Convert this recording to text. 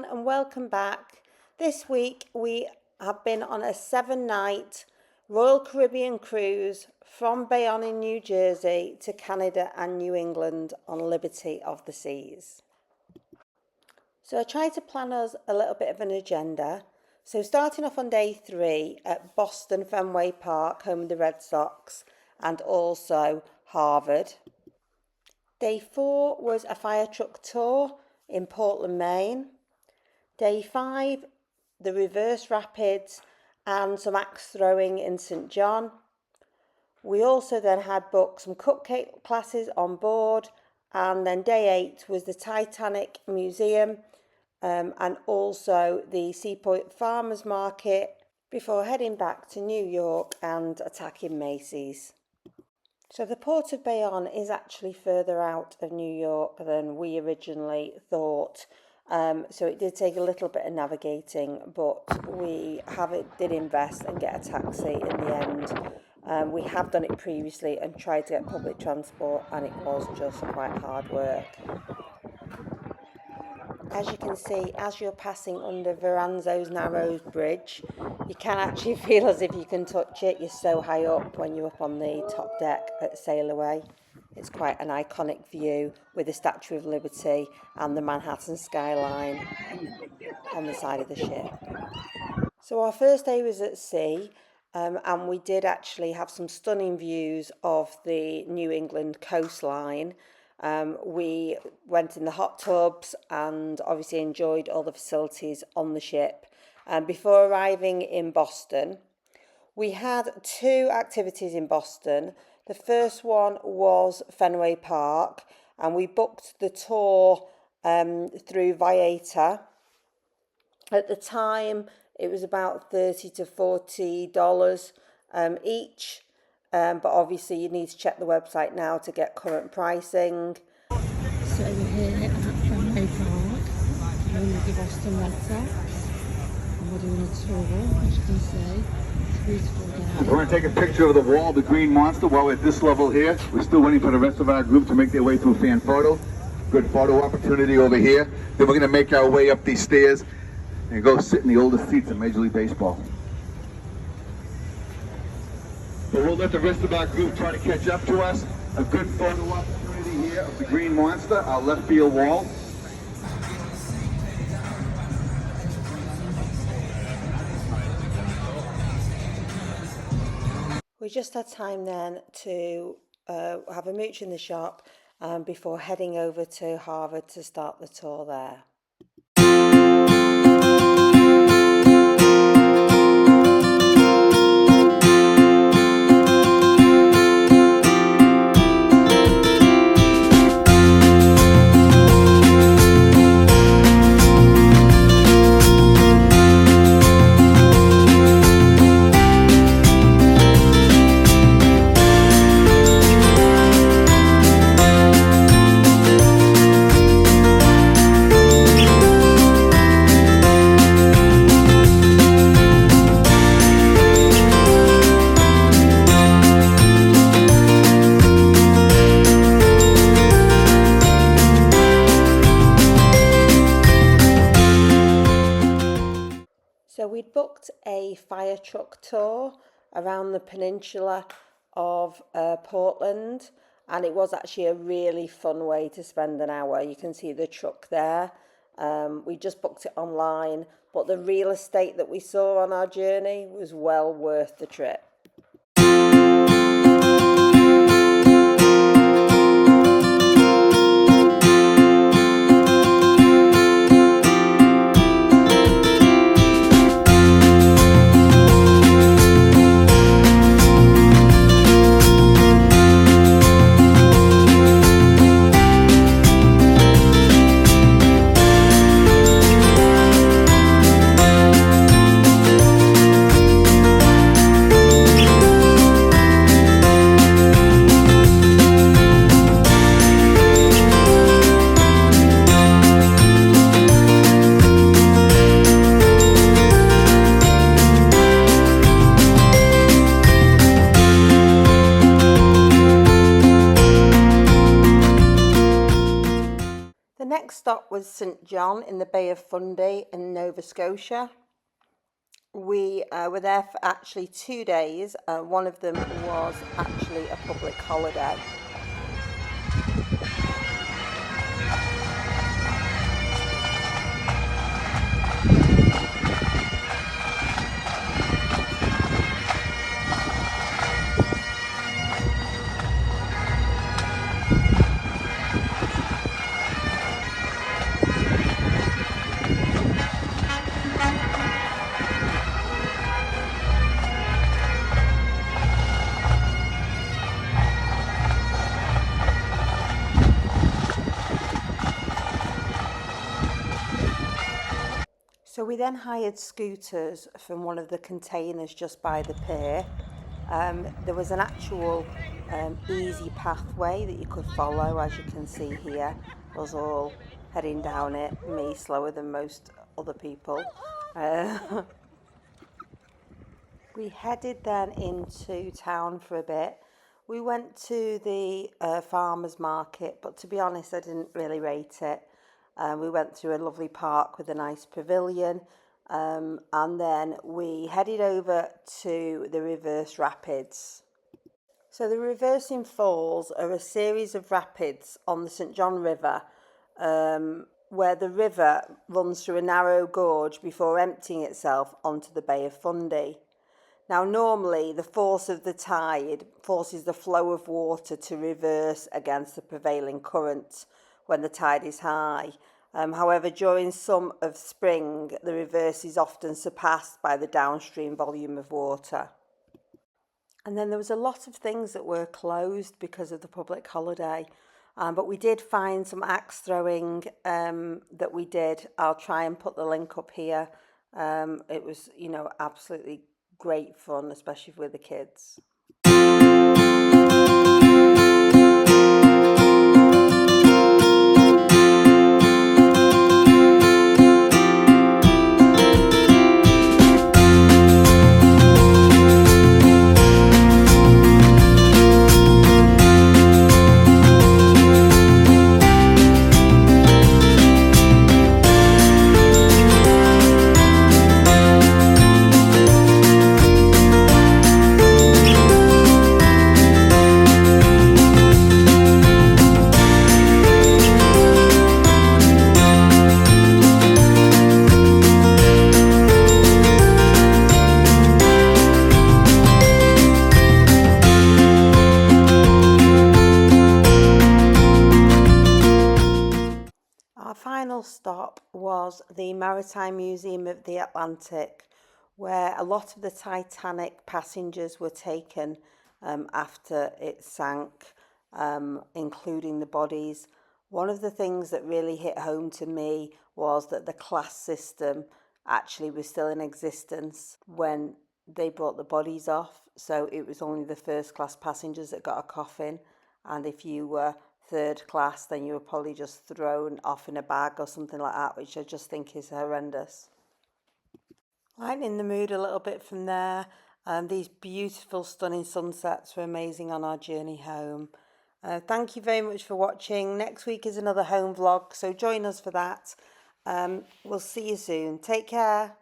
and welcome back. This week we have been on a 7-night Royal Caribbean cruise from Bayonne in New Jersey to Canada and New England on Liberty of the Seas. So I tried to plan us a little bit of an agenda. So starting off on day 3 at Boston Fenway Park, home of the Red Sox, and also Harvard. Day 4 was a fire truck tour in Portland, Maine. Day 5, the reverse rapids and some axe throwing in St. John. We also then had booked some cupcake classes on board, and then day 8 was the Titanic Museum and also the Seaport Farmers Market before heading back to New York and attacking Macy's. So the port of Bayonne is actually further out of New York than we originally thought. So it did take a little bit of navigating, but we did invest and get a taxi in the end. We have done it previously and tried to get public transport, and it was just quite hard work. As you can see, as you're passing under Verrazano's Narrows Bridge, you can actually feel as if you can touch it. You're so high up when you're up on the top deck at Sail Away. It's quite an iconic view with the Statue of Liberty and the Manhattan skyline on the side of the ship. So our first day was at sea, and we did actually have some stunning views of the New England coastline. We went in the hot tubs and obviously enjoyed all the facilities on the ship. Before arriving in Boston, we had 2 activities in Boston. The first one was Fenway Park, and we booked the tour through Viator. At the time, it was about $30 to $40 each. But obviously you need to check the website now to get current pricing. So we're here at Fenway Park, home of the Boston Red Sox, and we're doing a tour, as you can see. It's beautiful day. We're going to take a picture of the wall, the green monster, while we're at this level here. We're still waiting for the rest of our group to make their way through fan photo. Good photo opportunity over here. Then we're going to make our way up these stairs and go sit in the oldest seats in Major League Baseball. So we'll let the rest of our group try to catch up to us. A good photo opportunity here of the green monster, our left field wall. We just had time then to have a mooch in the shop before heading over to Harvard to start the tour there. So we'd booked a fire truck tour around the peninsula of Portland, and it was actually a really fun way to spend an hour. You can see the truck there. We just booked it online, but the real estate that we saw on our journey was well worth the trip. next stop was St John in the Bay of Fundy in Nova Scotia. We were there for actually 2 days. One of them was actually a public holiday. So we then hired scooters from one of the containers just by the pier. There was an actual easy pathway that you could follow, as you can see here. Us all heading down it, me slower than most other people. We headed then into town for a bit. We went to the farmers market, but to be honest, I didn't really rate it. We went through a lovely park with a nice pavilion, and then we headed over to the reverse rapids. So the reversing falls are a series of rapids on the St John River, where the river runs through a narrow gorge before emptying itself onto the Bay of Fundy. Now, normally the force of the tide forces the flow of water to reverse against the prevailing current when the tide is high. However, during some of spring, the reverse is often surpassed by the downstream volume of water. And then there was a lot of things that were closed because of the public holiday. But we did find some axe throwing that we did. I'll try and put the link up here. It was, absolutely great fun, especially with the kids. Our final stop was the Maritime Museum of the Atlantic, where a lot of the Titanic passengers were taken after it sank, including the bodies. One of the things that really hit home to me was that the class system actually was still in existence when they brought the bodies off. So it was only the first class passengers that got a coffin, and if you were third class, then you were probably just thrown off in a bag or something like that, which I just think is horrendous. Lightening the mood a little bit from there. These beautiful, stunning sunsets were amazing on our journey home. Thank you very much for watching. Next week is another home vlog, so join us for that. We'll see you soon. Take care.